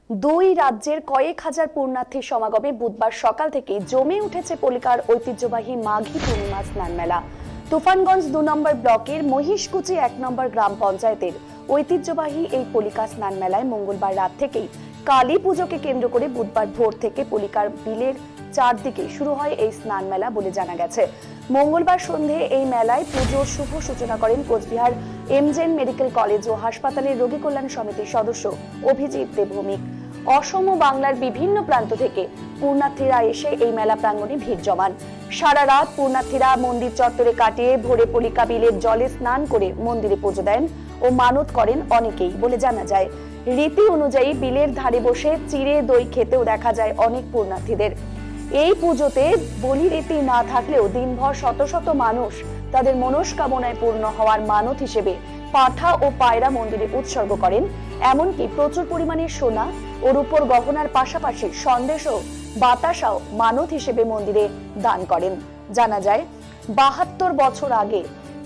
দুই রাজ্যের কয়েক হাজার পুণ্যার্থীর সমাগমে বুধবার সকাল থেকে জমে উঠেছে পলিকার ঐতিহ্যবাহী মাঘী পূর্ণিমা স্নান মেলা। তুফানগঞ্জ ২ নম্বর ব্লকের মহিষকুচি ১ নম্বর গ্রাম পঞ্চায়েতের ঐতিহ্যবাহী এই পলিকা স্নান মেলায় মঙ্গলবার রাত থেকেই কালী পুজোকে কেন্দ্র করে বুধবার ভোর থেকে পলিকার বিলের চারদিকে শুরু হয় এই স্নান মেলা বলে জানা গেছে। মঙ্গলবার সন্ধে এই মেলায় পুজোর শুভ সূচনা করেন কোচবিহার এমজেএন মেডিকেল কলেজ ও হাসপাতালের রোগী কল্যাণ সমিতির সদস্য অভিজিৎ দেবভৌমিক। অসম ও বাংলার বিভিন্ন প্রান্ত থেকে পুণ্যার্থীরা এসে এই মেলা প্রাঙ্গণে ভিড় জমান। সারা রাত পুণ্যার্থীরা মন্দির চত্বরে কাটিয়ে ভোরে পলিকা বিলের জলে স্নান করে মন্দিরে পুজো দেন ও মানত করেন অনেকেই বলে জানা যায়। রীতি অনুযায়ী বিলের ধারে বসে চিড়ে দই খেতেও দেখা যায় অনেক পুণ্যার্থীদের। এই পুজোতে বলি রীতি না থাকলেও দিনভর শত শত মানুষ তাদের মনস্কামনায় পূর্ণ হওয়ার মানত হিসেবে পাঠা ও পায়রা মন্দিরে উৎসর্গ করেন। এমনকি প্রচুর পরিমাণে সোনা ও রূপোর গহনার পাশাপাশি সন্দেশ ও বাতাসাও মানত হিসেবে মন্দিরে দান করেন। জানা যায় ৭২ বছর আগে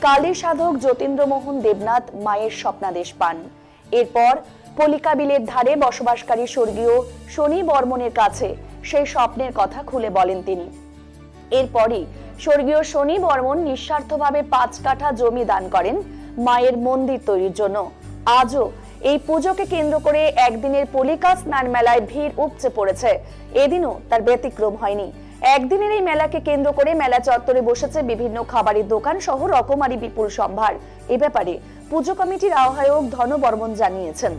কালী সাধক যতীন্দ্রমোহন দেবনাথ মায়ের স্বপ্নাদেশ পান। এরপর পলিকা বিলের ধারে বসবাসকারী স্বর্গীয় শনি বর্মনের কাছে সেই স্বপ্নের কথা খুলে বলেন তিনি। এরপরই স্বর্গীয় শনি বর্মন নিঃস্বার্থভাবে ৫ কাঠা জমি দান করেন মায়ের মন্দির তৈরির জন্য। আজও এই পুজোকে কেন্দ্র করে একদিনের পলিকা স্নান মেলায় ভিড় উপচে পড়েছে। এদিনও তার ব্যতিক্রম হয়নি। একদিনের এই মেলাকে কেন্দ্র করে মেলা চত্বরে বসেছে বিভিন্ন খাবারের দোকান সহ রকমারি বিপুল সম্ভার। এ ব্যাপারে পুজো কমিটির আহ্বায়ক ধন বর্মন জানিয়েছেন,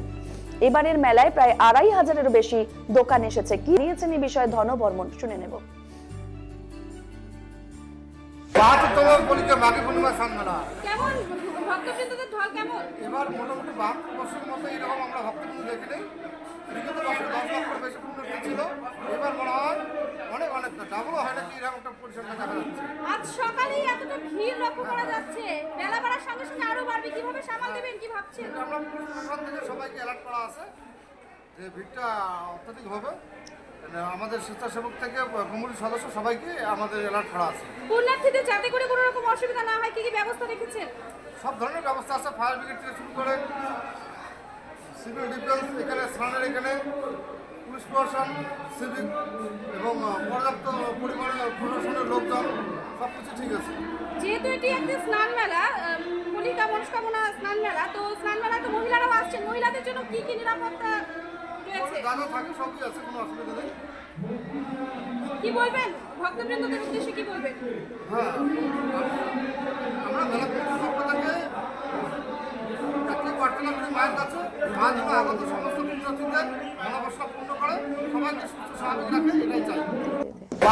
এবারের মেলায় প্রায় ২৫০০-এরও বেশি দোকান এসেছে। কি নিয়েছেন এই বিষয়ে ধন বর্মন, শুনে নেব। এবার মোটামুটি ৭২ বছরের মতো এরকম আমরা ভক্তবৃন্দ দেখিনি। বিগত বছর ১০ লক্ষের বেশি পুণ্যার্থী ছিল। এবার মনে হয় অনেকটা ডাবলও হয় নাকি এরকম একটা পরিসংখ্যান দেখা যাচ্ছে। আজ সকালেই এতটা ভিড় লক্ষ্য করা যাচ্ছে, বেলা বাড়ার সঙ্গে সঙ্গে আরো বাড়বে, কিভাবে সামাল দেবেন কি ভাবছেন? আমরা পুলিশ প্রশাসন থেকে সবাইকে অ্যালার্ট করা আছে যে ভিড়টা অত্যাধিক হবে। আমাদের স্বেচ্ছাসেবক থেকে কমিটির সদস্য সবাইকে আমাদের অ্যালার্ট করা আছে। পুণ্যার্থীদের যাতে করে কোনো রকম অসুবিধা না হয় কি কি ব্যবস্থা রেখেছেন? সব ধরনের ব্যবস্থা আছে, ফায়ার ব্রিগেড থেকে শুরু করে সিভিল ডিফেন্স, এখানে স্নানের এখানে পুলিশ প্রশাসন, সিভিক এবং পর্যাপ্ত পরিমাণে প্রশাসনের লোকজন, সব কিছু ঠিক আছে। যেহেতু এটি একটি স্নান মেলা, পলিকা মনস্কামনা স্নান মেলা, তো স্নান মেলা তো মহিলারাও আসছেন, মহিলাদের জন্য কি কি নিরাপত্তা রয়েছে? দাদা থাকে, সবই আছে, কোনো অসুবিধা নেই। কি বলবেন ভক্তবৃন্দদের উদ্দেশ্যে, কি বলবেন? হ্যাঁ, আমরা মেলা কমিটির পক্ষ থেকে একটি প্রার্থনা করি মায়ের কাছে, মা যেন আগত সমস্ত পুণ্যার্থীদের মনোবাসনা পূর্ণ করে, সবাইকে সুস্থ স্বাভাবিক রাখে, এটাই চাই।